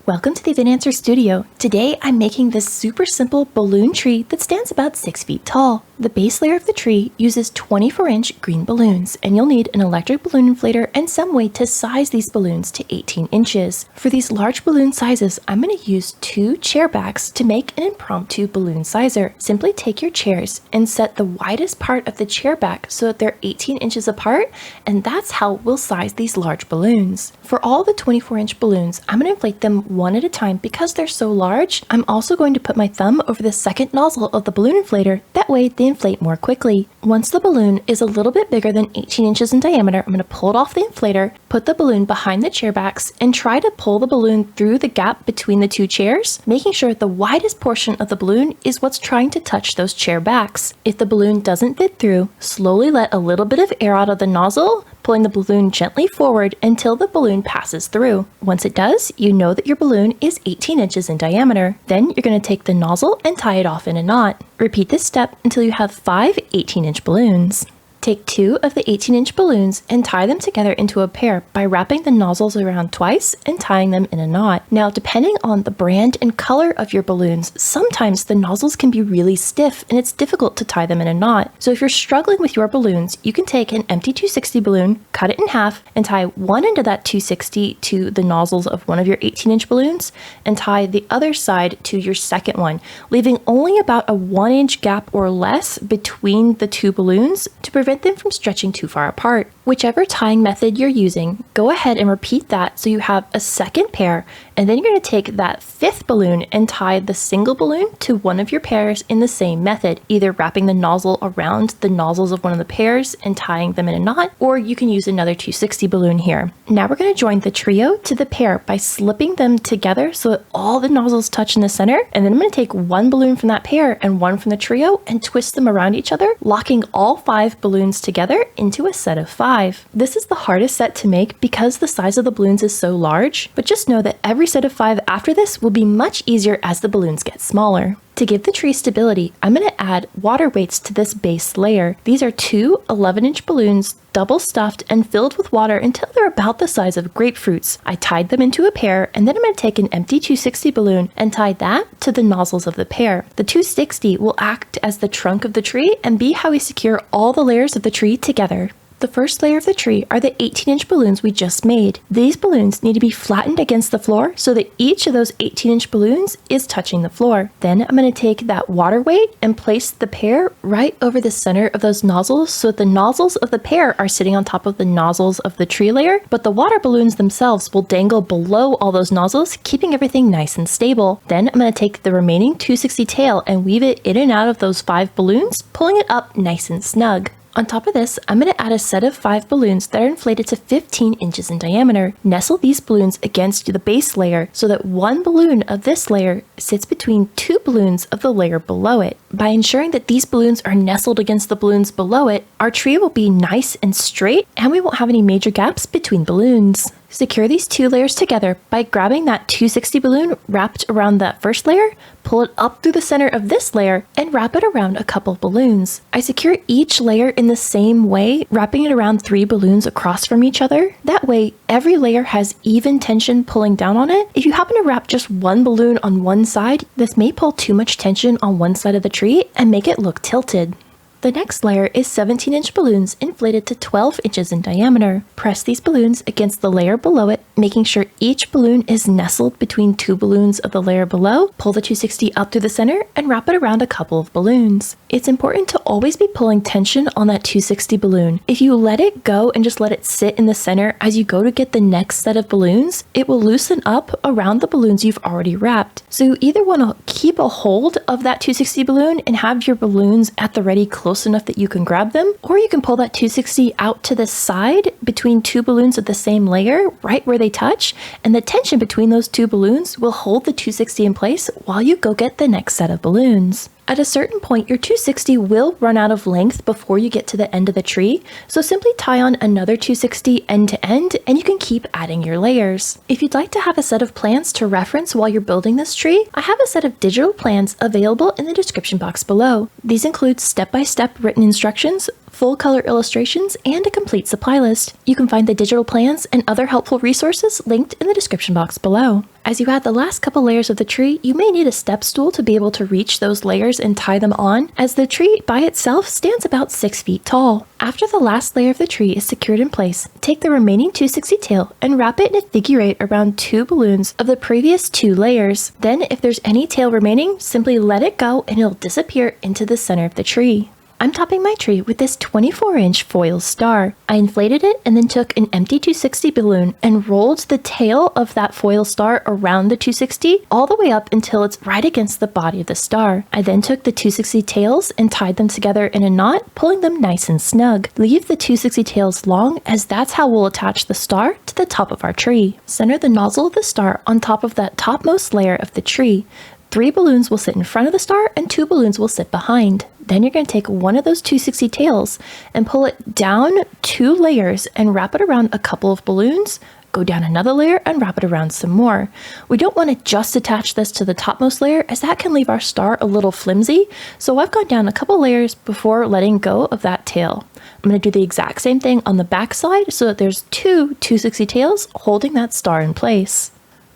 Welcome to the Event Answer Studio. Today I'm making this super simple balloon tree that stands about 6 feet tall. The base layer of the tree uses 24-inch green balloons, and you'll need an electric balloon inflator and some way to size these balloons to 18 inches. For these large balloon sizes, I'm going to use 2 chair backs to make an impromptu balloon sizer. Simply take your chairs and set the widest part of the chair back so that they're 18 inches apart, and that's how we'll size these large balloons. For all the 24-inch balloons, I'm going to inflate them one at a time because they're so large. I'm also going to put my thumb over the second nozzle of the balloon inflator. That way they inflate more quickly. Once the balloon is a little bit bigger than 18 inches in diameter, I'm going to pull it off the inflator, put the balloon behind the chair backs, and try to pull the balloon through the gap between the 2 chairs, making sure the widest portion of the balloon is what's trying to touch those chair backs. If the balloon doesn't fit through, slowly let a little bit of air out of the nozzle, pulling the balloon gently forward until the balloon passes through. Once it does, you know that your balloon is 18 inches in diameter. Then you're going to take the nozzle and tie it off in a knot. Repeat this step until you have 5 18-inch balloons. Take 2 of the 18-inch balloons and tie them together into a pair by wrapping the nozzles around twice and tying them in a knot. Now, depending on the brand and color of your balloons, sometimes the nozzles can be really stiff and it's difficult to tie them in a knot. So if you're struggling with your balloons, you can take an empty 260 balloon, cut it in half, and tie one end of that 260 to the nozzles of one of your 18-inch balloons and tie the other side to your second one, leaving only about a 1-inch gap or less between the 2 balloons to prevent them from stretching too far apart. Whichever tying method you're using, go ahead and repeat that so you have a second pair, and then you're going to take that 5th balloon and tie the single balloon to one of your pairs in the same method, either wrapping the nozzle around the nozzles of one of the pairs and tying them in a knot, or you can use another 260 balloon here. Now we're going to join the trio to the pair by slipping them together so that all the nozzles touch in the center, and then I'm going to take one balloon from that pair and one from the trio and twist them around each other, locking all 5 balloons together into a set of 5. This is the hardest set to make because the size of the balloons is so large, but just know that every set of 5 after this will be much easier as the balloons get smaller. To give the tree stability, I'm going to add water weights to this base layer. These are 2 11-inch balloons, double stuffed and filled with water until they're about the size of grapefruits. I tied them into a pair, and then I'm going to take an empty 260 balloon and tie that to the nozzles of the pair. The 260 will act as the trunk of the tree and be how we secure all the layers of the tree together. The first layer of the tree are the 18-inch balloons we just made. These balloons need to be flattened against the floor so that each of those 18-inch balloons is touching the floor. Then I'm going to take that water weight and place the pair right over the center of those nozzles so that the nozzles of the pair are sitting on top of the nozzles of the tree layer, but the water balloons themselves will dangle below all those nozzles, keeping everything nice and stable. Then I'm going to take the remaining 260 tail and weave it in and out of those 5 balloons, pulling it up nice and snug. On top of this, I'm going to add a set of 5 balloons that are inflated to 15 inches in diameter. Nestle these balloons against the base layer so that one balloon of this layer sits between 2 balloons of the layer below it. By ensuring that these balloons are nestled against the balloons below it, our tree will be nice and straight and we won't have any major gaps between balloons. Secure these 2 layers together by grabbing that 260 balloon wrapped around that first layer, pull it up through the center of this layer, and wrap it around a couple balloons. I secure each layer in the same way, wrapping it around 3 balloons across from each other. That way, every layer has even tension pulling down on it. If you happen to wrap just one balloon on one side, this may pull too much tension on one side of the tree and make it look tilted. The next layer is 17-inch balloons inflated to 12 inches in diameter. Press these balloons against the layer below it, making sure each balloon is nestled between 2 balloons of the layer below. Pull the 260 up through the center and wrap it around a couple of balloons. It's important to always be pulling tension on that 260 balloon. If you let it go and just let it sit in the center as you go to get the next set of balloons, it will loosen up around the balloons you've already wrapped. So you either want to keep a hold of that 260 balloon and have your balloons at the ready close enough that you can grab them, or you can pull that 260 out to the side between 2 balloons of the same layer right where they touch, and the tension between those 2 balloons will hold the 260 in place while you go get the next set of balloons. At a certain point, your 260 will run out of length before you get to the end of the tree, so simply tie on another 260 end to end and you can keep adding your layers. If you'd like to have a set of plans to reference while you're building this tree, I have a set of digital plans available in the description box below. These include step-by-step written instructions, full color illustrations, and a complete supply list. You can find the digital plans and other helpful resources linked in the description box below. As you add the last couple layers of the tree, you may need a step stool to be able to reach those layers and tie them on, as the tree by itself stands about 6 feet tall. After the last layer of the tree is secured in place, take the remaining 260 tail and wrap it in a figure eight around 2 balloons of the previous 2 layers. Then, if there's any tail remaining, simply let it go and it'll disappear into the center of the tree. I'm topping my tree with this 24-inch foil star. I inflated it and then took an empty 260 balloon and rolled the tail of that foil star around the 260 all the way up until it's right against the body of the star. I then took the 260 tails and tied them together in a knot, pulling them nice and snug. Leave the 260 tails long, as that's how we'll attach the star to the top of our tree. Center the nozzle of the star on top of that topmost layer of the tree. 3 balloons will sit in front of the star and 2 balloons will sit behind. Then you're going to take one of those 260 tails and pull it down 2 layers and wrap it around a couple of balloons. Go down another layer and wrap it around some more. We don't want to just attach this to the topmost layer, as that can leave our star a little flimsy. So I've gone down a couple layers before letting go of that tail. I'm going to do the exact same thing on the back side so that there's 2 260 tails holding that star in place.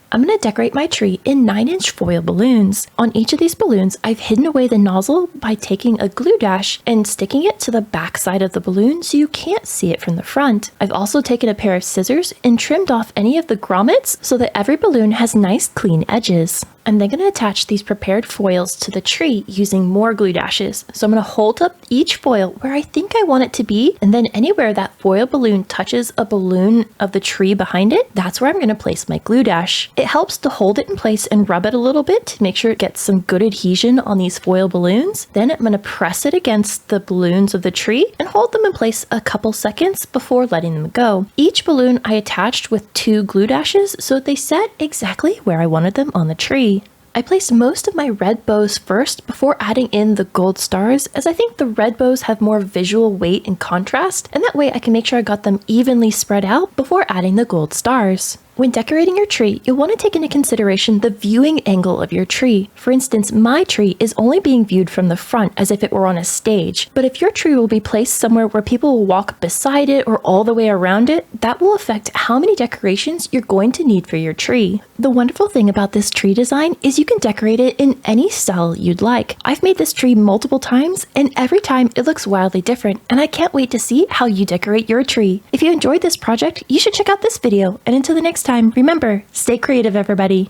I'm going to decorate my tree in 9-inch foil balloons. On each of these balloons, I've hidden away the nozzle by taking a glue dash and sticking it to the back side of the balloon so you can't see it from the front. I've also taken a pair of scissors and trimmed off any of the grommets so that every balloon has nice clean edges. I'm then going to attach these prepared foils to the tree using more glue dashes. So I'm going to hold up each foil where I think I want it to be, and then anywhere that foil balloon touches a balloon of the tree behind it, that's where I'm going to place my glue dash. It helps to hold it in place and rub it a little bit to make sure it gets some good adhesion on these foil balloons. Then I'm going to press it against the balloons of the tree and hold them in place a couple seconds before letting them go. Each balloon I attached with 2 glue dashes so that they set exactly where I wanted them on the tree. I placed most of my red bows first before adding in the gold stars, as I think the red bows have more visual weight and contrast, and that way I can make sure I got them evenly spread out before adding the gold stars. When decorating your tree, you'll want to take into consideration the viewing angle of your tree. For instance, my tree is only being viewed from the front as if it were on a stage, but if your tree will be placed somewhere where people will walk beside it or all the way around it, that will affect how many decorations you're going to need for your tree. The wonderful thing about this tree design is you can decorate it in any style you'd like. I've made this tree multiple times, and every time it looks wildly different, and I can't wait to see how you decorate your tree. If you enjoyed this project, you should check out this video, and until the next time, remember, stay creative, everybody.